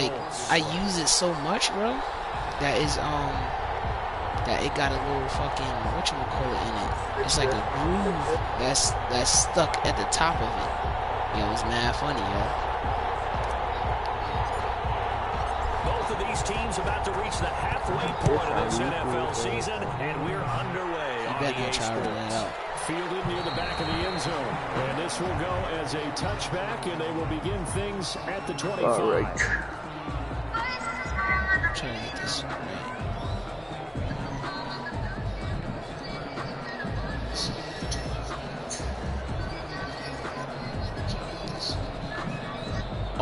like I use it so much, bro, that is that it got a little fucking whatchamacallit in it. It's like a groove that's stuck at the top of it. Yo, it's mad funny, yo. Both of these teams about to reach the halfway point of this NFL season, and we're underway. You better not try to run it out. Fielded near the back of the end zone. And this will go as a touchback, and they will begin things at the 25. All right. I'm trying to get this right.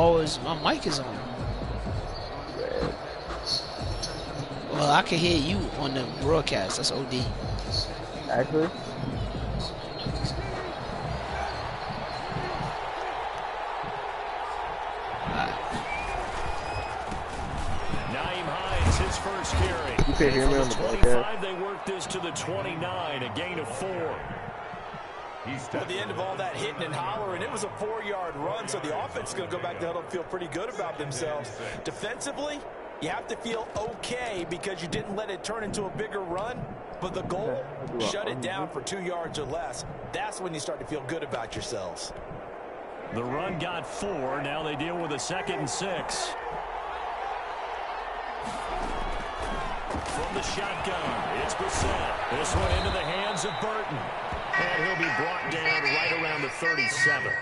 Oh, my mic is on. Well, I can hear you on the broadcast. That's OD. Actually. His first carry. You can hear me on the 25, they work this to the 29, a gain of 4. At the end of all that hitting and hollering, it was a 4-yard run, so the offense is going to go back to the huddle and feel pretty good about themselves. Defensively, you have to feel okay because you didn't let it turn into a bigger run, but the goal, shut it down for 2 yards or less. That's when you start to feel good about yourselves. The run got 4. Now they deal with a 2nd and 6. From the shotgun, it's Brissett. This one into the hands of Burton. And he'll be brought down right around the 37.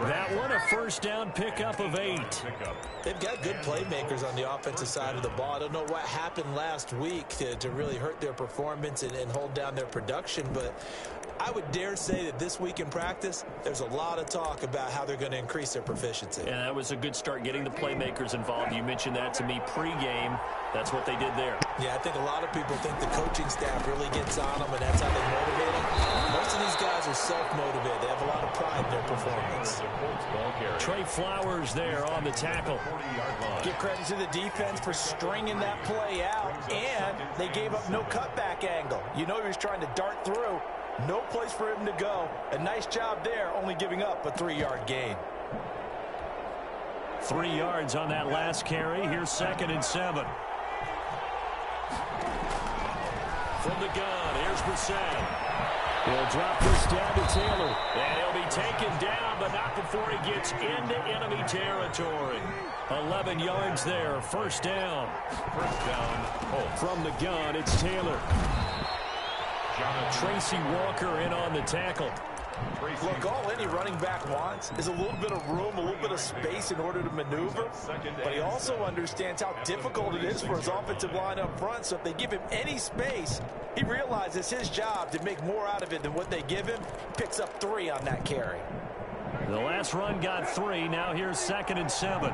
That one, a first down pickup of 8. They've got good playmakers on the offensive side of the ball. I don't know what happened last week to really hurt their performance and hold down their production, but I would dare say that this week in practice, there's a lot of talk about how they're going to increase their proficiency. Yeah, that was a good start getting the playmakers involved. You mentioned that to me pregame. That's what they did there. Yeah, I think a lot of people think the coaching staff really gets on them, and that's how they motivate them. Most of these guys are self-motivated. They have a lot of pride in their performance. Trey Flowers there on the tackle. Give credit to the defense for stringing that play out, and they gave up no cutback angle. You know he was trying to dart through. No place for him to go. A nice job there, only giving up a 3-yard gain. 3 yards on that last carry. Here's 2nd and 7. From the gun, here's Brissett. He'll drop this down to Taylor. And he'll be taken down, but not before he gets into enemy territory. 11 yards there, first down. First down. From the gun, it's Taylor. Tracy Walker in on the tackle. Look, all any running back wants is a little bit of room, a little bit of space in order to maneuver. But he also understands how difficult it is for his offensive line up front. So if they give him any space, he realizes his job to make more out of it than what they give him. Picks up 3 on that carry. The last run got 3. Now here's 2nd and 7.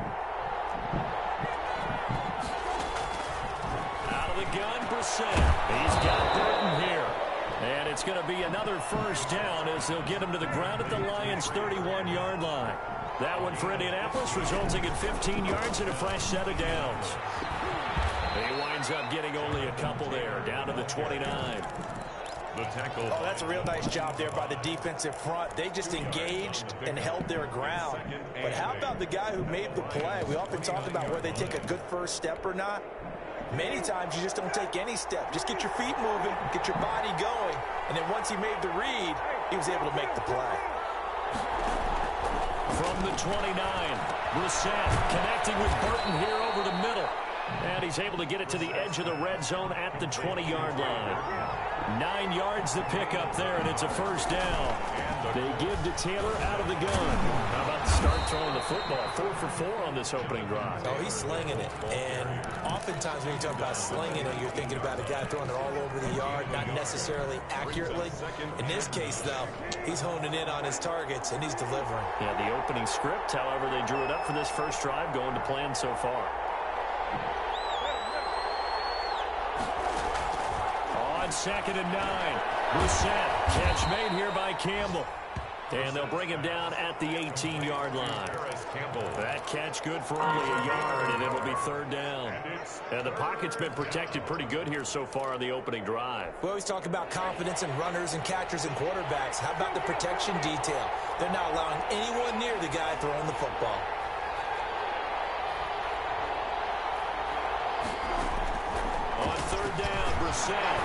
Out of the gun, Brissett. He's got Burton here. And it's going to be another first down as they'll get him to the ground at the Lions' 31-yard line. That one for Indianapolis, resulting in 15 yards and a fresh set of downs. He winds up getting only a couple there, down to the 29. The tackle. Oh, that's a real nice job there by the defensive front. They just engaged and held their ground. But how about the guy who made the play? We often talk about whether they take a good first step or not. Many times you just don't take any step. Just get your feet moving, get your body going, and then once he made the read, he was able to make the play. From the 29, Brissett connecting with Burton here over the middle. And he's able to get it to the edge of the red zone at the 20-yard line. 9 yards to pick up there, and it's a first down. They give to Taylor out of the gun. How about the start throwing the football? 4 for 4 on this opening drive. Oh, he's slinging it. And oftentimes when you talk about slinging it, you're thinking about a guy throwing it all over the yard, not necessarily accurately. In this case, though, he's honing in on his targets, and he's delivering. Yeah, the opening script, however, they drew it up for this first drive, going to plan so far. On 2nd and 9, Brissett, catch made here by Campbell. And they'll bring him down at the 18-yard line. That catch good for only a yard, and it'll be 3rd down. And the pocket's been protected pretty good here so far on the opening drive. We always talk about confidence in runners and catchers and quarterbacks. How about the protection detail? They're not allowing anyone near the guy throwing the football. On third down, Brissett.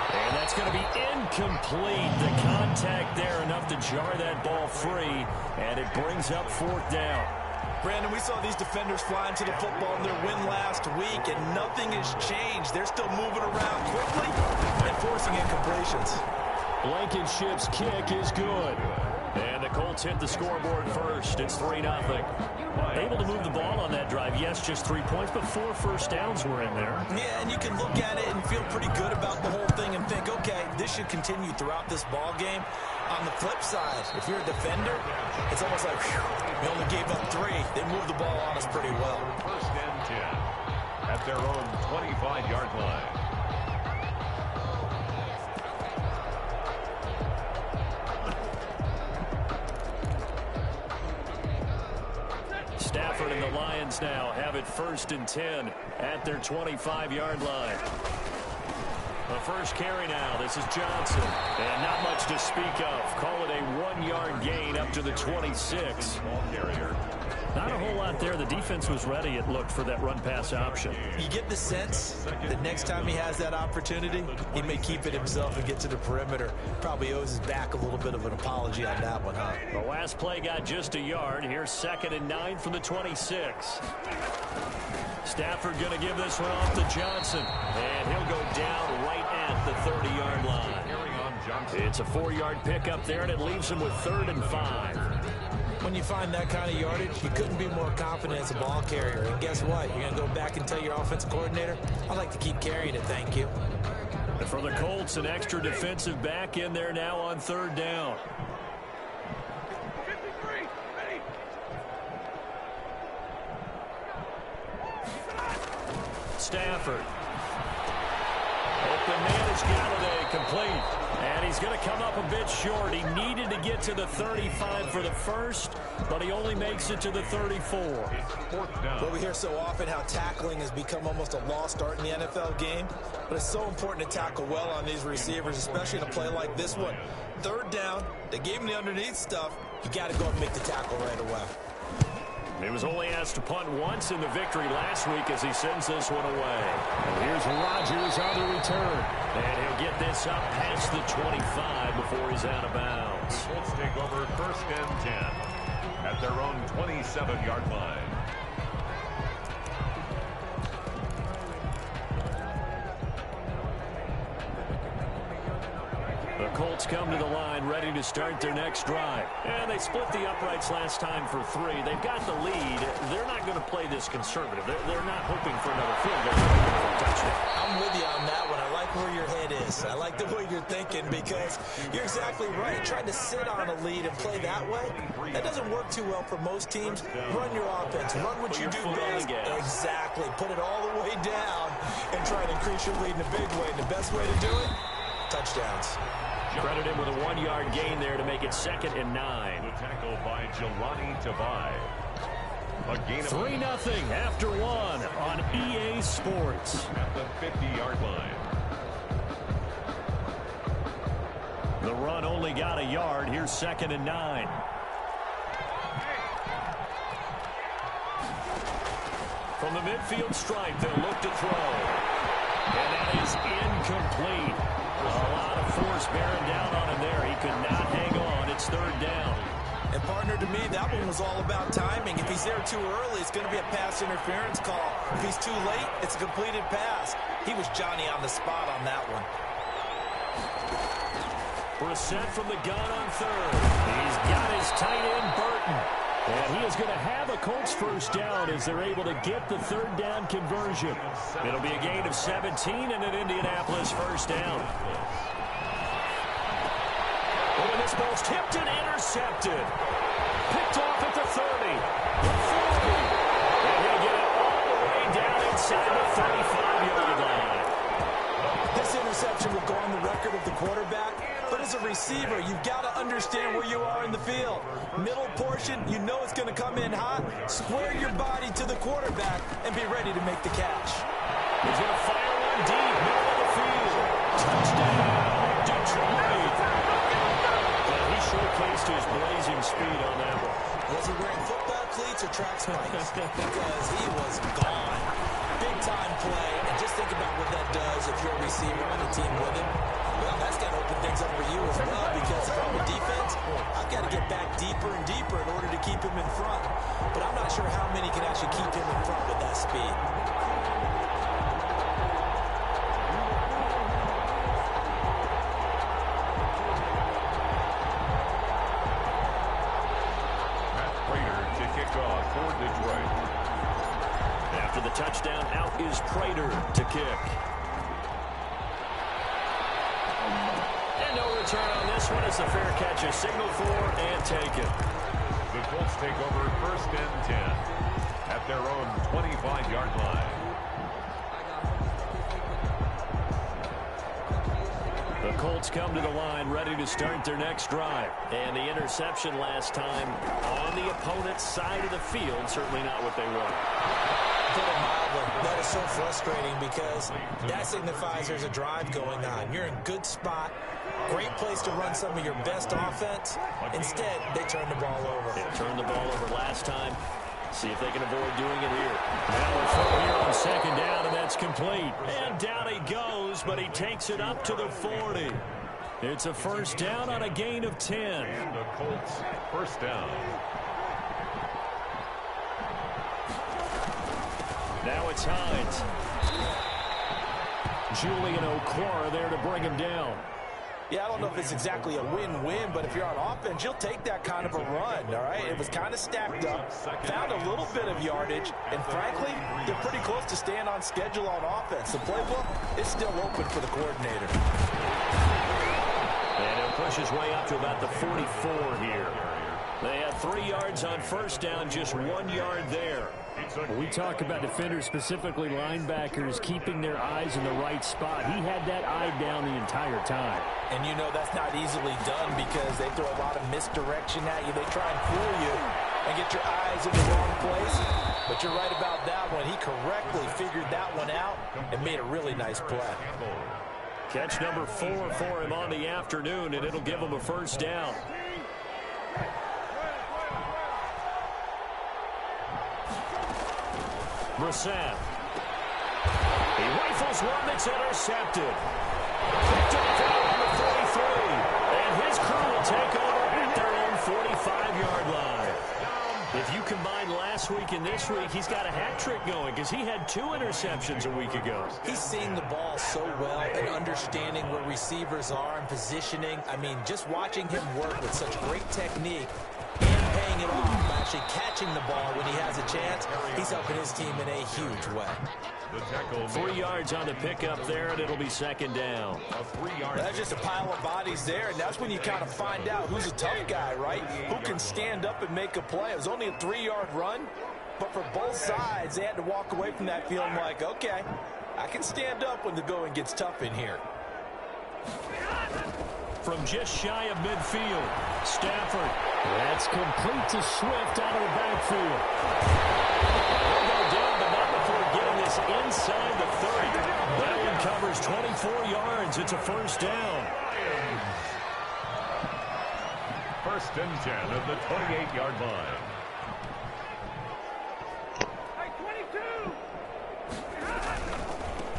And that's going to be incomplete. The contact there enough to jar that ball free, and it brings up fourth down. Brandon, we saw these defenders fly into the football in their win last week, and nothing has changed. They're still moving around quickly and forcing incompletions. Blankenship's kick is good. And the Colts hit the scoreboard first. It's 3-0. Able to move the ball on that drive. Yes, just 3 points, but 4 first downs were in there. Yeah, and you can look at it and feel pretty good about the whole thing and think, okay, this should continue throughout this ball game. On the flip side, if you're a defender, it's almost like, whew, we only gave up 3. They moved the ball on us pretty well. First and 10 at their own 25-yard line. Stafford and the Lions now have it 1st and 10 at their 25-yard line. The first carry now. This is Johnson. And not much to speak of. Call it a 1-yard gain up to the 26. Ball carrier. Not a whole lot there. The defense was ready, it looked, for that run-pass option. You get the sense that next time he has that opportunity, he may keep it himself and get to the perimeter. Probably owes his back a little bit of an apology on that one, huh? The last play got just a yard. Here's 2nd and 9 from the 26. Stafford going to give this one off to Johnson. And he'll go down right at the 30-yard line. It's a 4-yard pickup there, and it leaves him with 3rd and 5. When you find that kind of yardage, you couldn't be more confident as a ball carrier. And guess what? You're going to go back and tell your offensive coordinator, I'd like to keep carrying it, thank you. And for the Colts, an extra defensive back in there now on 3rd down. Stafford. Open man is Galladay, complete. And he's going to come up a bit short. He needed to get to the 35 for the first, but he only makes it to the 34. Well, we hear so often how tackling has become almost a lost art in the NFL game, but it's so important to tackle well on these receivers, especially in a play like this one. 3rd down, they gave him the underneath stuff. You got to go and make the tackle right away. He was only asked to punt once in the victory last week as he sends this one away. And here's Rodgers on the return. And he'll get this up past the 25 before he's out of bounds. Colts take over 1st and 10 at their own 27-yard line. The Colts come to the line ready to start their next drive. And they split the uprights last time for 3. They've got the lead. They're not going to play this conservative. They're not hoping for another field goal. They're looking for a touchdown. I'm with you on that one. I like where your head is. I like the way you're thinking because you're exactly right. Trying to sit on a lead and play that way, that doesn't work too well for most teams. Run your offense. Run what you do best. Exactly. Put it all the way down and try to increase your lead in a big way. And the best way to do it, touchdowns. Credit him with a 1-yard gain there to make it 2nd and 9. The tackle by Jelani Tavai. A gain of 3-0 after 1 on EA Sports. At the 50-yard line. The run only got a yard. Here's 2nd and 9. From the midfield stripe, they'll look to throw. And that is incomplete. A lot of force bearing down on him there. He could not hang on. It's 3rd down. And partner, to me, that one was all about timing. If he's there too early, it's going to be a pass interference call. If he's too late, it's a completed pass. He was Johnny on the spot on that one. Brissett from the gun on 3rd. He's got his tight end, Burton. And he is going to have a Colts first down as they're able to get the 3rd down conversion. It'll be a gain of 17 and an Indianapolis first down. Oh, and this ball's tipped and intercepted. Picked off at the 30. The 40. And he'll get it all the way down inside the 35-yard line. This interception will go on the record of the quarterback. But as a receiver, you've got to understand where you are in the field. Middle portion, you know it's going to come in hot. Square your body to the quarterback and be ready to make the catch. He's going to fire one deep, middle of the field. Touchdown, Detroit. And he showcased his blazing speed on that one. Was he wearing football cleats or track spikes? Because he was gone. Big time play. And just think about what that does receiver on the team with him, well, that's got to open things up for you as well, because if I'm a defense, I've got to get back deeper and deeper in order to keep him in front. But I'm not sure how many can actually keep him in front with that speed. After the touchdown, out is Prater to kick. And no return on this one as the fair catch is signaled for and taken. The Colts take over 1st and 10 at their own 25-yard line. The Colts come to the line ready to start their next drive. And the interception last time on the opponent's side of the field, certainly not what they want. Put it mildly, that is so frustrating because that signifies there's a drive going on. You're in good spot, great place to run some of your best offense. Instead, they turn the ball over. They turned the ball over last time. See if they can avoid doing it here. Now we're full here on 2nd down, and that's complete. And down he goes, but he takes it up to the 40. It's a 1st down on a gain of 10. And the Colts 1st down. Now it's Hines. Julian Okwara there to bring him down. Yeah, I don't know if it's exactly a win-win, but if you're on offense, you'll take that kind of a run, all right? It was kind of stacked up, found a little bit of yardage, and frankly, they're pretty close to staying on schedule on offense. The playbook is still open for the coordinator. And he'll push his way up to about the 44 here. They have 3 yards on 1st down, just 1 yard there. We talk about defenders, specifically linebackers, keeping their eyes in the right spot. He had that eye down the entire time. And you know that's not easily done because they throw a lot of misdirection at you. They try and fool you and get your eyes in the wrong place. But you're right about that one. He correctly figured that one out and made a really nice play. Catch number 4 for him on the afternoon, and it'll give him a 1st down. Brissett. He rifles one that's intercepted. Picked off around the 43. And his crew will take over at their own 45-yard line. If you combine last week and this week, he's got a hat trick going because he had 2 interceptions a week ago. He's seeing the ball so well and understanding where receivers are and positioning. I mean, just watching him work with such great technique and paying it off, actually catching the ball when he has a chance, he's helping his team in a huge way. 3 yards on the pickup there, and it'll be 2nd down. That's just a pile of bodies there, and that's when you kind of find out who's a tough guy, right? Who can stand up and make a play. It was only a 3-yard run, but for both sides, they had to walk away from that feeling like, okay, I can stand up when the going gets tough in here. From just shy of midfield, Stafford. That's complete to Swift out of the backfield. They'll go down, but not before getting this inside the 30. That one covers 24 yards. It's a 1st down. 1st and 10 at the 28-yard line.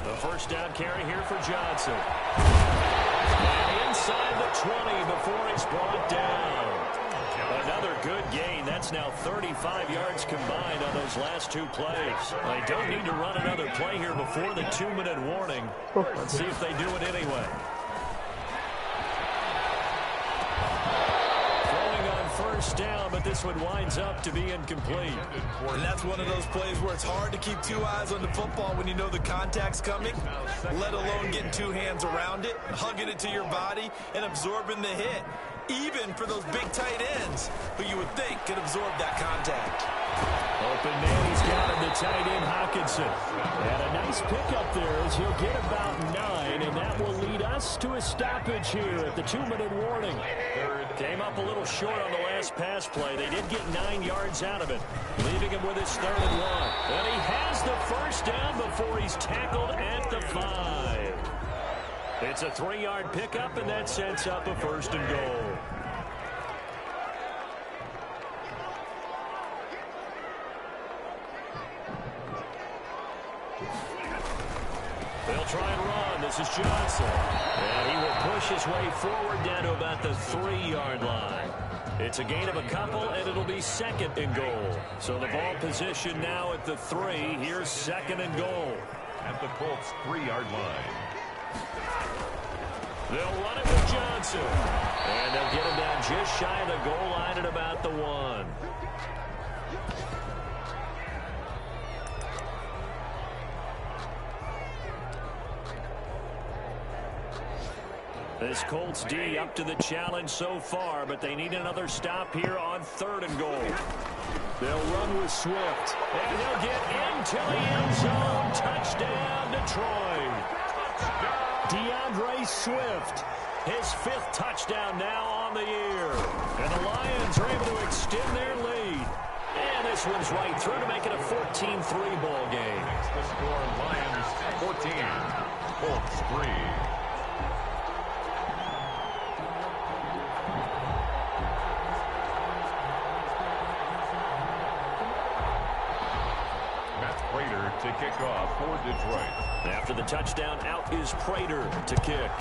The 1st down carry here for Johnson. And inside the 20 before he's brought down. Another good gain. That's now 35 yards combined on those last 2 plays. They don't need to run another play here before the 2-minute warning. Let's see if they do it anyway. Throwing on 1st down, but this one winds up to be incomplete. And that's one of those plays where it's hard to keep 2 eyes on the football when you know the contact's coming, let alone getting 2 hands around it, hugging it to your body, and absorbing the hit. Even for those big tight ends who you would think could absorb that contact. Open man, he's got him, the tight end, Hawkinson. And a nice pickup there as he'll get about 9, and that will lead us to a stoppage here at the 2-minute warning. Came up a little short on the last pass play. They did get 9 yards out of it, leaving him with his 3rd and 1. And he has the 1st down before he's tackled at the 5. It's a 3-yard pickup, and that sets up a 1st and goal. They'll try and run. This is Johnson. And he will push his way forward down to about the 3-yard line. It's a gain of a couple, and it'll be 2nd and goal. So the ball position now at the 3. Here's 2nd and goal. At the Colts' 3-yard line. They'll run it with Johnson. And they'll get him down just shy of the goal line at about the 1. This Colts D up to the challenge so far, but they need another stop here on 3rd and goal. They'll run with Swift, and they'll get into the end zone. Touchdown, Detroit. DeAndre Swift, his 5th touchdown now on the year. And the Lions are able to extend their lead. And this one's right through to make it a 14-3 ball game. Makes the score Lions 14, Colts 3. To kick off for Detroit. After the touchdown, out is Prater to kick.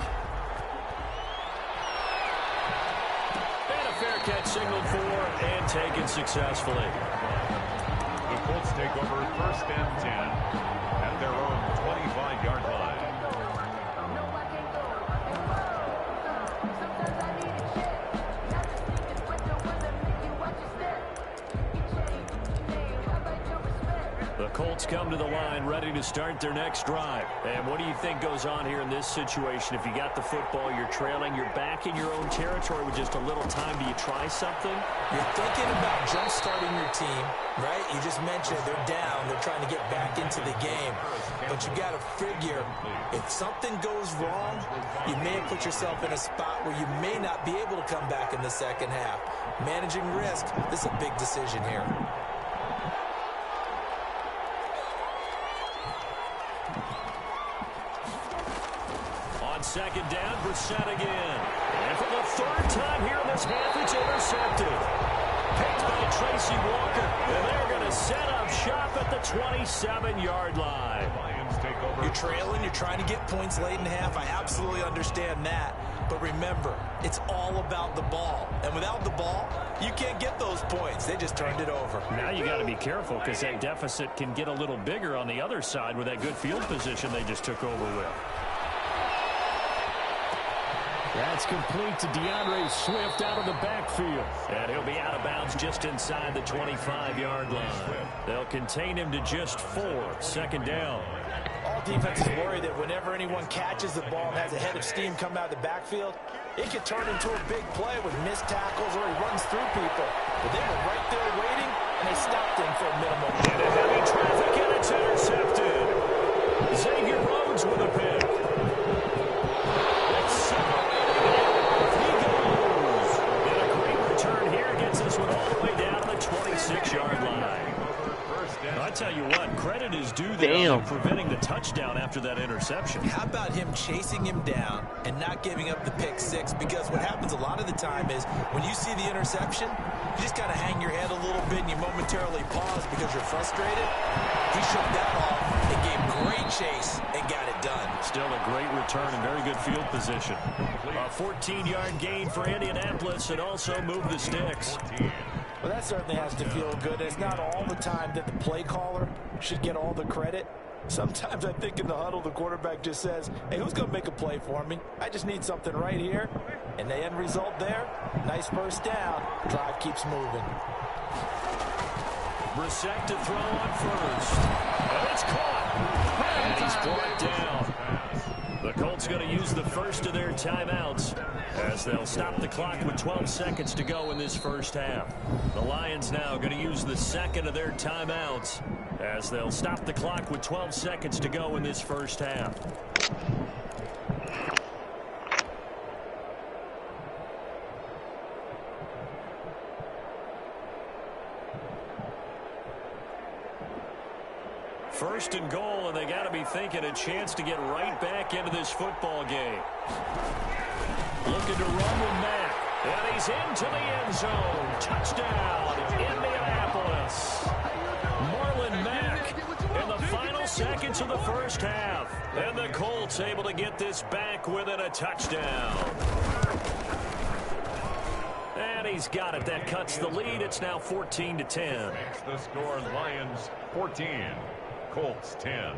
And a fair catch signaled for and taken successfully. The Colts take over 1st and 10 at their own 25-yard line. The Colts come to the line ready to start their next drive. And what do you think goes on here in this situation? If you got the football, you're trailing, you're back in your own territory with just a little time. Do you try something? You're thinking about jump-starting your team, right? You just mentioned they're down. They're trying to get back into the game. But you got to figure, if something goes wrong, you may put yourself in a spot where you may not be able to come back in the second half. Managing risk, this is a big decision here. On 2nd down, Brissett again. And for the 3rd time here in this half, it's intercepted. Picked by Tracy Walker. And they're going to set up shop at the 27-yard line. Lions take over. You're trailing. You're trying to get points late in half. I absolutely understand that. But remember, it's all about the ball. And without the ball, you can't get those points. They just turned it over. Now you got to be careful because that deficit can get a little bigger on the other side with that good field position they just took over with. That's complete to DeAndre Swift out of the backfield. And he'll be out of bounds just inside the 25-yard line. They'll contain him to just 4. 2nd down. All defenses worry that whenever anyone catches the ball and has a head of steam come out of the backfield, it can turn into a big play with missed tackles or he runs through people. But they were right there waiting, and they stopped him for a minimum. Into heavy traffic, and it's intercepted. Xavier Rhodes with a pick. I tell you what, credit is due there on preventing the touchdown after that interception. How about him chasing him down and not giving up the pick 6? Because what happens a lot of the time is when you see the interception, you just kind of hang your head a little bit and you momentarily pause because you're frustrated. He shook that off and gave great chase and got it done. Still a great return and very good field position. A 14-yard gain for Indianapolis and also moved the sticks. Well, that certainly has to feel good. It's not all the time that the play caller should get all the credit. Sometimes I think in the huddle, the quarterback just says, hey, who's going to make a play for me? I just need something right here. And the end result there, nice first down. Drive keeps moving. Brissett to throw on first. And it's caught. And he's brought down. The Colts going to use the first of their timeouts as they'll stop the clock with 12 seconds to go in this first half. The Lions now going to use the second of their timeouts as they'll stop the clock with 12 seconds to go in this first half. First and goal, and they got to be thinking a chance to get right back into this football game. Looking to run with Mack, and he's into the end zone. Touchdown, Indianapolis. Marlon Mack in the final seconds of the first half. And the Colts able to get this back within a touchdown. And he's got it. That cuts the lead. It's now 14-10. Makes the score Lions 14, Colts 10.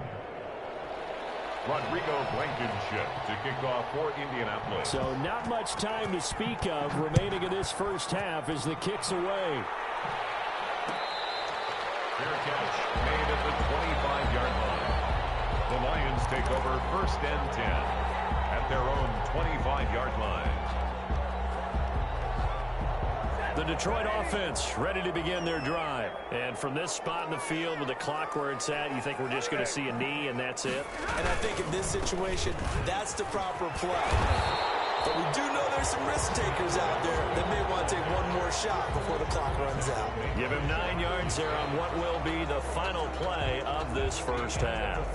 Rodrigo Blankenship to kick off for Indianapolis. So not much time to speak of remaining in this first half as the kick's away. Fair catch made at the 25-yard line. The Lions take over first and 10 at their own 25-yard line. The Detroit offense ready to begin their drive. And from this spot in the field with the clock where it's at, you think we're just going to see a knee and that's it? And I think in this situation, that's the proper play. But we do know there's some risk takers out there that may want to take one more shot before the clock runs out. Give him 9 yards there on what will be the final play of this first half.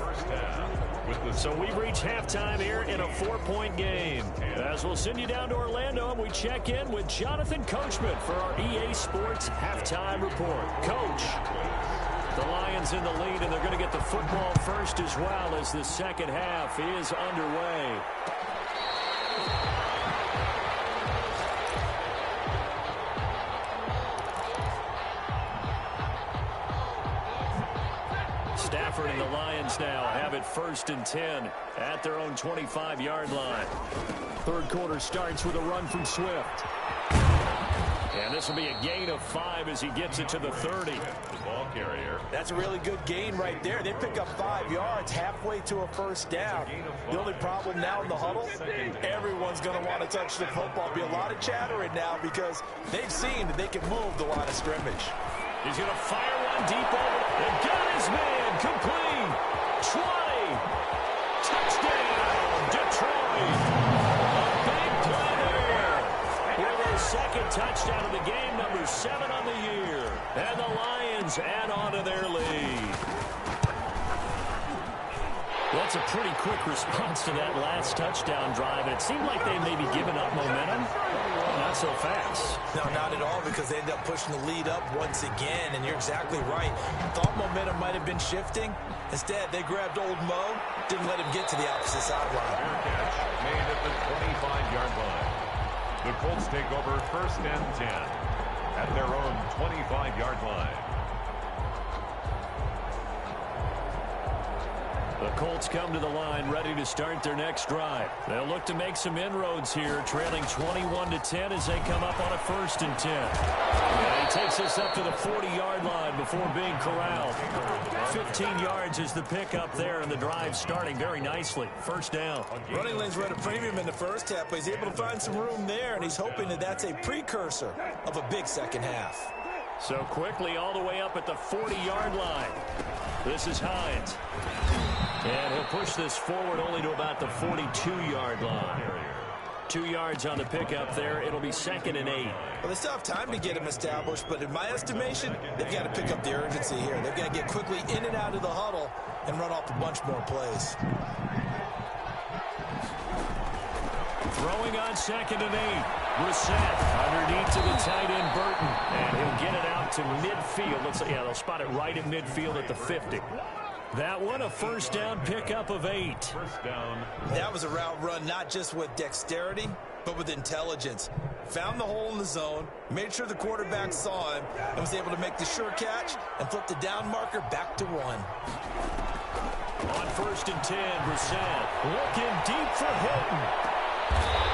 So we've reached halftime here in a 4-point game. As we'll send you down to Orlando and we check in with Jonathan Coachman for our EA Sports Halftime Report. Coach, the Lions in the lead, and they're going to get the football first as well as the second half is underway. Stafford and the Lions now have it first and 10 at their own 25-yard line. Third quarter starts with a run from Swift. And this will be a gain of 5 as he gets it to the 30. The ball carrier. That's a really good gain right there. They pick up 5 yards halfway to a first down. The only problem now in the huddle, everyone's going to want to touch the football. Be a lot of chattering now because they've seen that they can move the line of scrimmage. He's going to fire one deep over. And got his man complete. 20. Touchdown, Detroit. A big play there. With his second touchdown of the game, number 7 on the year. And the Lions add on to their lead. That's a pretty quick response to that last touchdown drive. And it seemed like they may be giving up momentum. Not so fast. No, not at all, because they ended up pushing the lead up once again, and you're exactly right. Thought momentum might have been shifting. Instead, they grabbed old Mo, didn't let him get to the opposite sideline. Fair catch made at the 25-yard line. The Colts take over first and 10 at their own 25-yard line. The Colts come to the line ready to start their next drive. They'll look to make some inroads here, trailing 21-10 as they come up on a first and 10. And he takes us up to the 40-yard line before being corralled. 15 yards is the pickup there, and the drive starting very nicely. First down. Running lanes were at a premium in the first half, but he's able to find some room there, and he's hoping that that's a precursor of a big second half. So quickly all the way up at the 40-yard line. This is Hines. And he'll push this forward only to about the 42-yard line. 2 yards on the pickup there. It'll be 2nd and 8. Well, they still have time to get him established, but in my estimation, they've got to pick up the urgency here. They've got to get quickly in and out of the huddle and run off a bunch more plays. Throwing on 2nd and 8. Brissett underneath to the tight end Burton. And he'll get it out to midfield. Looks like, yeah, they'll spot it right at midfield at the 50. That one, a first down pickup of 8. First down. That was a route run not just with dexterity, but with intelligence. Found the hole in the zone, made sure the quarterback saw him, and was able to make the sure catch and flip the down marker back to 1. On first and 10, Brissett looking deep for Hilton.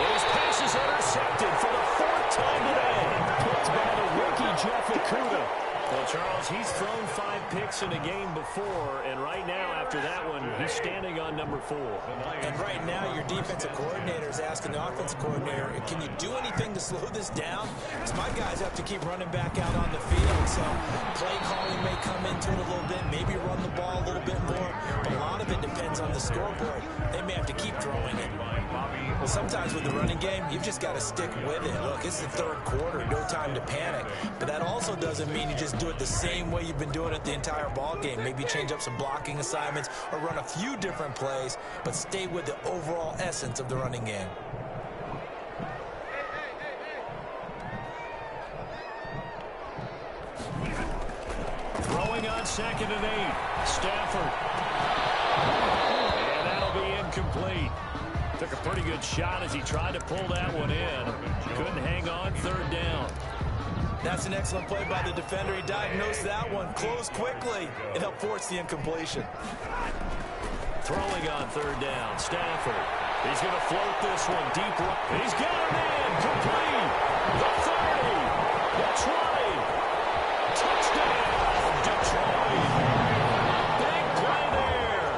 His pass is intercepted for the 4th time today. Picked by the rookie Jeff Okudah. Well, Charles, he's thrown 5 picks in a game before, and right now, after that one, he's standing on number 4. And right now, your defensive coordinator is asking the offensive coordinator, can you do anything to slow this down? Because my guys have to keep running back out on the field, so play calling may come into it a little bit, maybe run the ball a little bit more, but a lot of it depends on the scoreboard. They may have to keep throwing it. Well, sometimes with the running game, you've just got to stick with it. Look, it's the 3rd quarter, no time to panic. But that also doesn't mean you just do it the same way you've been doing it the entire ball game. Maybe change up some blocking assignments or run a few different plays, but stay with the overall essence of the running game. Throwing on 2nd and 8. Stafford. And that'll Pretty good shot as he tried to pull that one in. Couldn't hang on, third down. That's an excellent play by the defender. He diagnosed that one, closed quickly, and helped force the incompletion. Throwing on third down, Stafford. He's going to float this one deep. He's got him in, complete. The 30, the 20. Touchdown, Detroit. Big play there.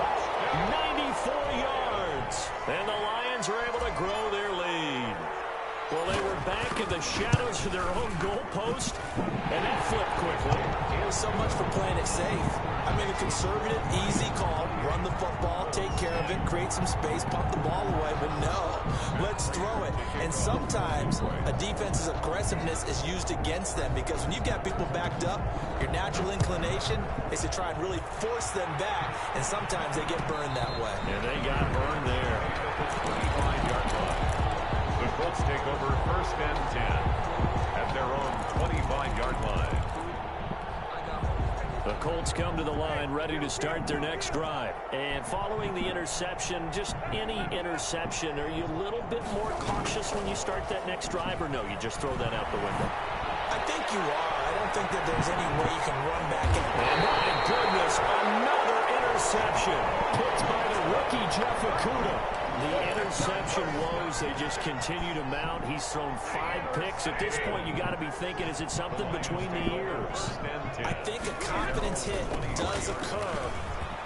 94 yards. And the Lions are able to grow their lead. Well, they were back in the shadows of their own goalpost, and that flipped quickly. Here's so much for playing it safe. I mean, a conservative, easy call. Run the football, take care of it, create some space, pump the ball away. But no, let's throw it. And sometimes a defense's aggressiveness is used against them because when you've got people backed up, your natural inclination is to try and really force them back. And sometimes they get burned that way. And they got burned there. 25-yard line. The Colts take over first and 10 at their own 25-yard line. The Colts come to the line ready to start their next drive. And following the interception, just any interception, are you a little bit more cautious when you start that next drive, or no, you just throw that out the window? I think you are. I don't think that there's any way you can run back in. And my goodness, another interception. Picked by the rookie, Jeff Okudah. The interception woes, they just continue to mount. He's thrown 5 picks. At this point, you got to be thinking, is it something between the ears? I think a confidence hit does occur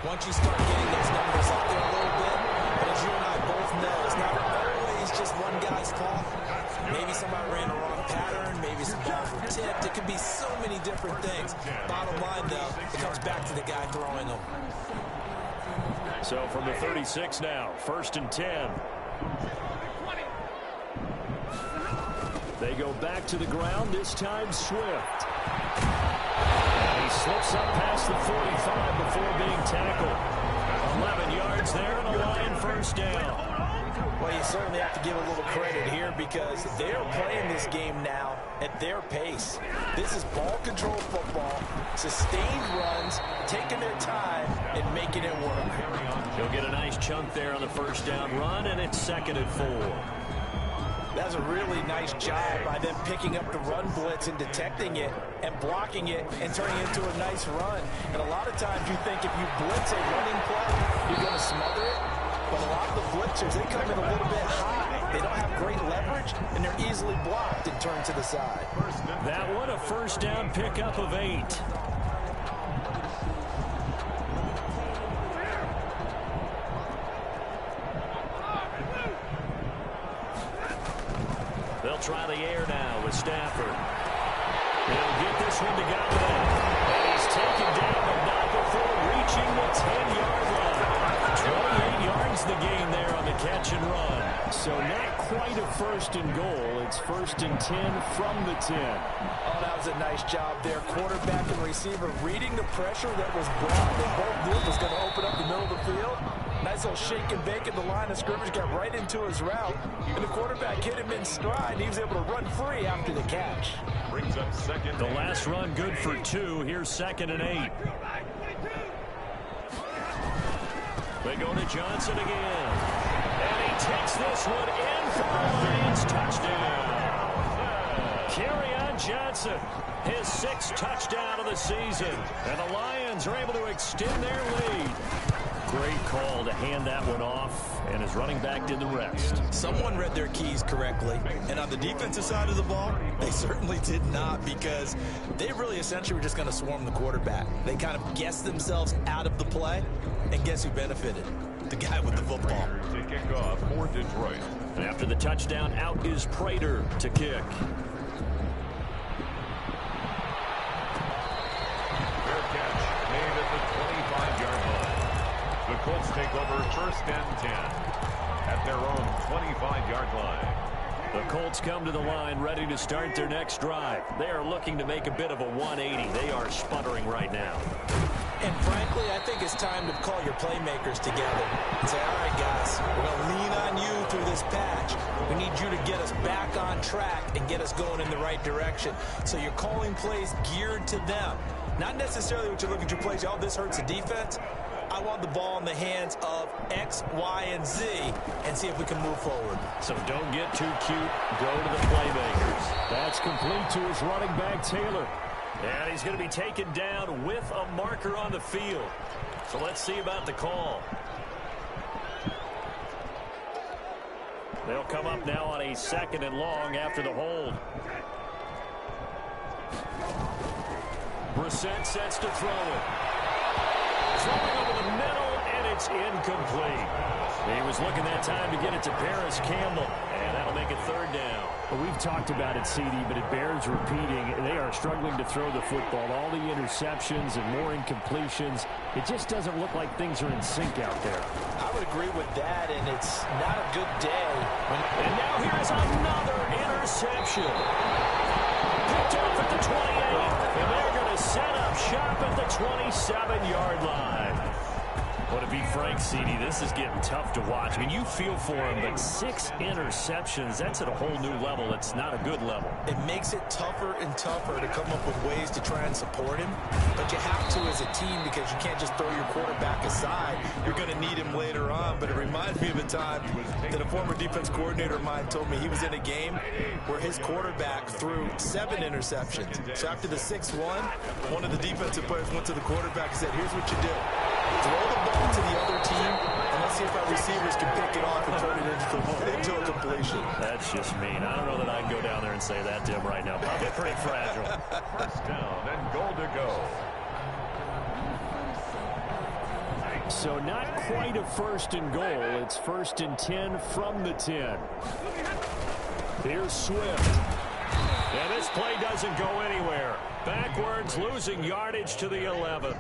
once you start getting those numbers up there a little bit. But as you and I both know, it's not always just one guy's fault. Maybe somebody ran the wrong pattern. Maybe some balls were tipped. It could be so many different things. Bottom line, though, it comes back to the guy throwing them. So from the 36 now, first and 10. They go back to the ground, this time Swift. And he slips up past the 45 before being tackled. 11 yards there and a Lion first down. Well, you certainly have to give a little credit here because they're playing this game now at their pace. This is ball control football, sustained runs, taking their time and making it work. He'll get a nice chunk there on the first down run, and it's 2nd and 4. That's a really nice job by them picking up the run blitz and detecting it and blocking it and turning it into a nice run. And a lot of times you think if you blitz a running play, you're going to smother it. But a lot of the blitzers, they come in a little bit high. They don't have great leverage, and they're easily blocked and turned to the side. That one, a first down pickup of 8. They'll try the air now with Stafford. He'll get this one to Galladay. And he's taken down, but not before reaching the 10-yard line. 28 yards the gain there on the catch and run. So not quite a first and goal. It's first and 10 from the 10. Oh, that was a nice job there. Quarterback and receiver reading the pressure that was brought. They both knew it was going to open up the middle of the field. Nice little shake and bake at the line of scrimmage, got right into his route. And the quarterback hit him in stride, and he was able to run free after the catch. Brings up second. The last run good for 2. Here's 2nd and 8. They go to Johnson again. And he takes this one in for the Lions. Touchdown. Kerryon Johnson, his 6th touchdown of the season. And the Lions are able to extend their lead. Great call to hand that one off, and his running back did the rest. Someone read their keys correctly, and on the defensive side of the ball, they certainly did not, because they really essentially were just going to swarm the quarterback. They kind of guessed themselves out of the play, and guess who benefited? The guy with the football. To kick off for Detroit. And after the touchdown, out is Prater to kick. Fair catch made at the 25-yard line. The Colts take over first and 10 at their own 25-yard line. The Colts come to the line ready to start their next drive. They are looking to make a bit of a 180. They are sputtering right now. And frankly, I think it's time to call your playmakers together and say, all right, guys, we're going to lean on you through this patch. We need you to get us back on track and get us going in the right direction. So you're calling plays geared to them. Not necessarily what you look at your plays, oh, this hurts the defense. I want the ball in the hands of X, Y, and Z and see if we can move forward. So don't get too cute. Go to the playmakers. That's complete to his running back, Taylor. And he's going to be taken down with a marker on the field. So let's see about the call. They'll come up now on a 2nd and long after the hold. Brissett sets to throw it. Throwing over the middle, and it's incomplete. He was looking that time to get it to Paris Campbell, and that'll make it 3rd down. Well, we've talked about it, CD, but it bears repeating. They are struggling to throw the football. All the interceptions and more incompletions. It just doesn't look like things are in sync out there. I would agree with that, and it's not a good day. And now here's another interception. Picked off at the 28, and they're going to set up shop at the 27-yard line. Well, to be frank, CD, this is getting tough to watch. I mean, you feel for him, but 6 interceptions, that's at a whole new level. It's not a good level. It makes it tougher and tougher to come up with ways to try and support him. But you have to as a team because you can't just throw your quarterback aside. You're going to need him later on. But it reminds me of a time that a former defense coordinator of mine told me he was in a game where his quarterback threw 7 interceptions. So after the 6th one of the defensive players went to the quarterback and said, here's what you do. Throw the ball to the other team, and let's see if our receivers can pick it off and turn it into a completion. That's just mean. I don't know that I can go down there and say that to him right now. Probably pretty fragile. 1st down and goal to go. So not quite a 1st and goal. It's 1st and 10 from the 10. Here's Swift. And this play doesn't go anywhere. Backwards, losing yardage to the 11.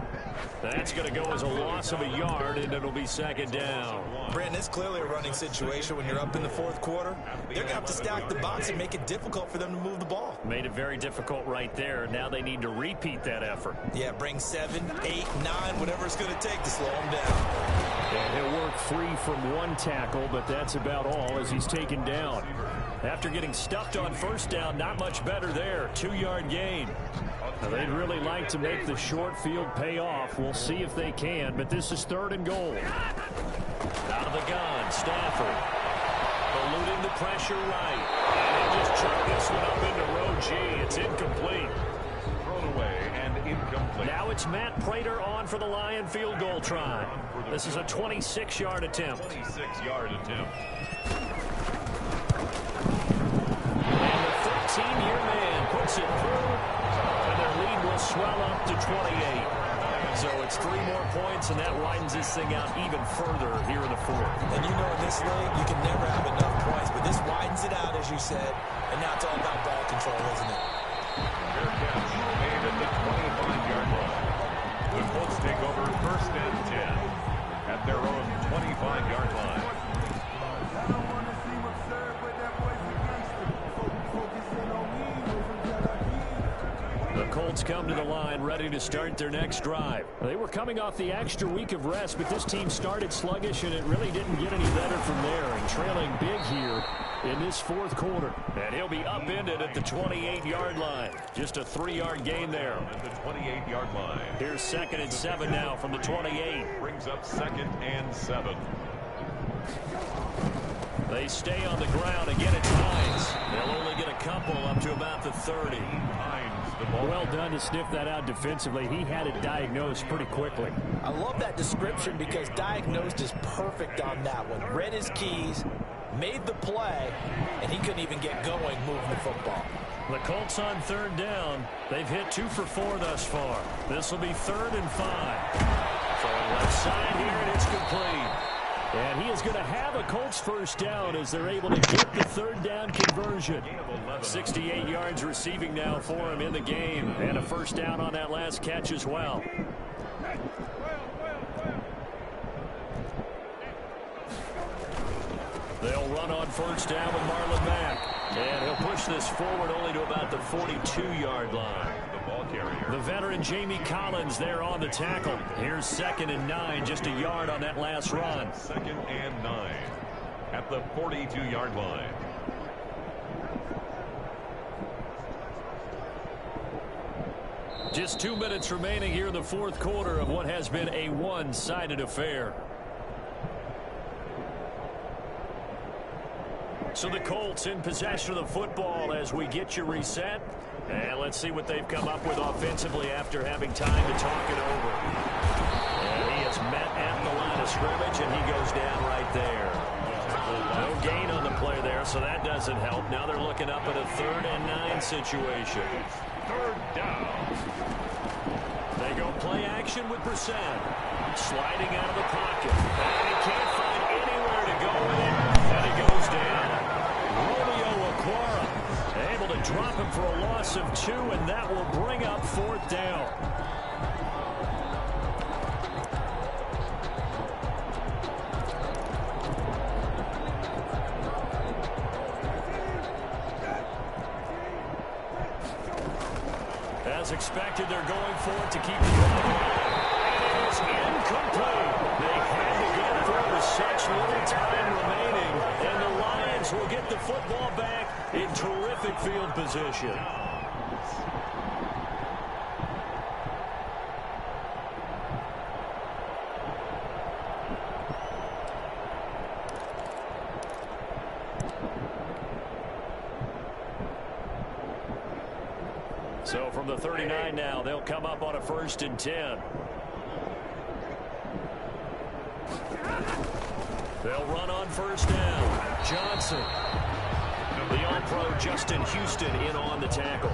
That's going to go as a loss of a yard, and it'll be 2nd down. Brandon, it's clearly a running situation when you're up in the 4th quarter. They're going to have to stack the box and make it difficult for them to move the ball. Made it very difficult right there. Now they need to repeat that effort. Yeah, bring 7, 8, 9, whatever it's going to take to slow them down. And he'll work free from 1 tackle, but that's about all as he's taken down. After getting stuffed on 1st down, not much better there. 2-yard gain. Now, they'd really like to make the short field pay off. We'll see if they can, but this is 3rd and goal. Out of the gun, Stafford. Eluding the pressure right. And they just chucked this one up into row G. It's incomplete. Thrown away and incomplete. Now it's Matt Prater on for the Lion field goal try. This is a 26-yard attempt. 26-yard attempt. And the 13-year man puts it through. Lead will swell up to 28. So it's 3 more points, and that widens this thing out even further here in the 4th. And you know in this league, you can never have enough points, but this widens it out, as you said, and now it's all about ball control, isn't it? Fair catch made at the 25-yard line. The Colts take over 1st and 10 at their own 25-yard line. The Colts come to the line ready to start their next drive. They were coming off the extra week of rest, but this team started sluggish, and it really didn't get any better from there, and trailing big here in this 4th quarter. And he'll be upended at the 28-yard line. Just a 3-yard gain there. At the 28-yard line. Here's 2nd and 7 now from the 28. Brings up 2nd and 7. They stay on the ground. Again, it's Hines. They'll only get a couple up to about the 30. Well done to sniff that out defensively. He had it diagnosed pretty quickly. I love that description because diagnosed is perfect on that one. Read his keys, made the play, and he couldn't even get going moving the football. The Colts on 3rd down. They've hit 2 for 4 thus far. This will be 3rd and 5. Throwing left side here, and it's complete. And he is going to have a Colts 1st down as they're able to get the 3rd down conversion. 68 yards receiving now for him in the game. And a 1st down on that last catch as well. They'll run on 1st down with Marlon Mack. And he'll push this forward only to about the 42-yard line. The veteran Jamie Collins there on the tackle. Here's 2nd and 9, just a yard on that last run. 2nd and 9 at the 42-yard line. Just 2 minutes remaining here in the fourth quarter of what has been a one-sided affair. So the Colts in possession of the football as we get you reset. And let's see what they've come up with offensively after having time to talk it over. And he is met at the line of scrimmage, and he goes down right there. No gain on the play there, so that doesn't help. Now they're looking up at a 3rd and 9 situation. 3rd down. They go play action with Brissett. Sliding out of the pocket. And he can't find anywhere to go with it. And he goes down. Romeo Okwara able to drop him for a loss of 2, and that will bring up 4th down. As expected, they're going for it to keep the ball alive. It is incomplete. They had to go for it with such little time remaining, and the Lions will get the football back in terrific field position. So from the 39 now, they'll come up on a 1st and 10. They'll run on 1st down. Johnson. The All-Pro Justin Houston in on the tackle.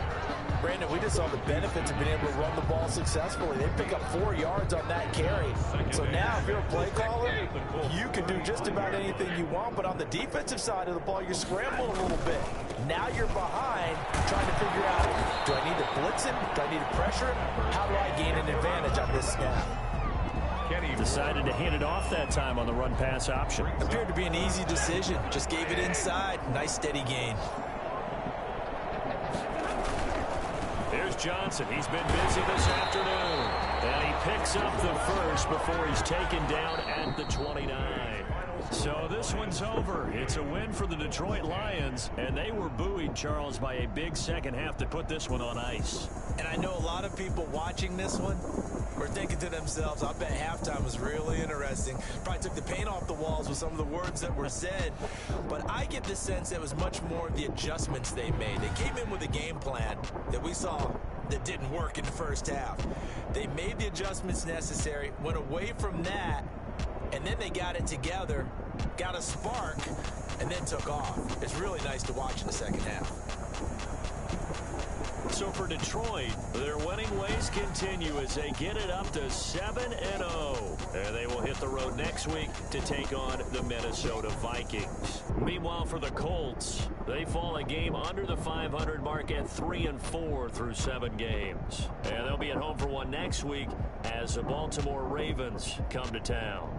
Brandon, we just saw the benefits of being able to run the ball successfully. They pick up 4 yards on that carry. So now if you're a play caller, you can do just about anything you want. But on the defensive side of the ball, you're scrambling a little bit. Now you're behind trying to figure out, do I need to blitz him? Do I need to pressure him? How do I gain an advantage on this snap? Decided to hand it off that time on the run-pass option. Appeared to be an easy decision. Just gave it inside. Nice steady gain. Here's Johnson. He's been busy this afternoon. And he picks up the first before he's taken down at the 29. So this one's over. It's a win for the Detroit Lions, and they were buoyed, Charles, by a big second half to put this one on ice. And I know a lot of people watching this one were thinking to themselves, I bet halftime was really interesting. Probably took the paint off the walls with some of the words that were said. But I get the sense that it was much more of the adjustments they made. They came in with a game plan that we saw that didn't work in the first half. They made the adjustments necessary, went away from that, and then they got it together, got a spark, and then took off. It's really nice to watch in the second half. So for Detroit, their winning ways continue as they get it up to 7-0. And they will hit the road next week to take on the Minnesota Vikings. Meanwhile, for the Colts, they fall a game under the 500 mark at 3-4 through 7 games. And they'll be at home for one next week as the Baltimore Ravens come to town.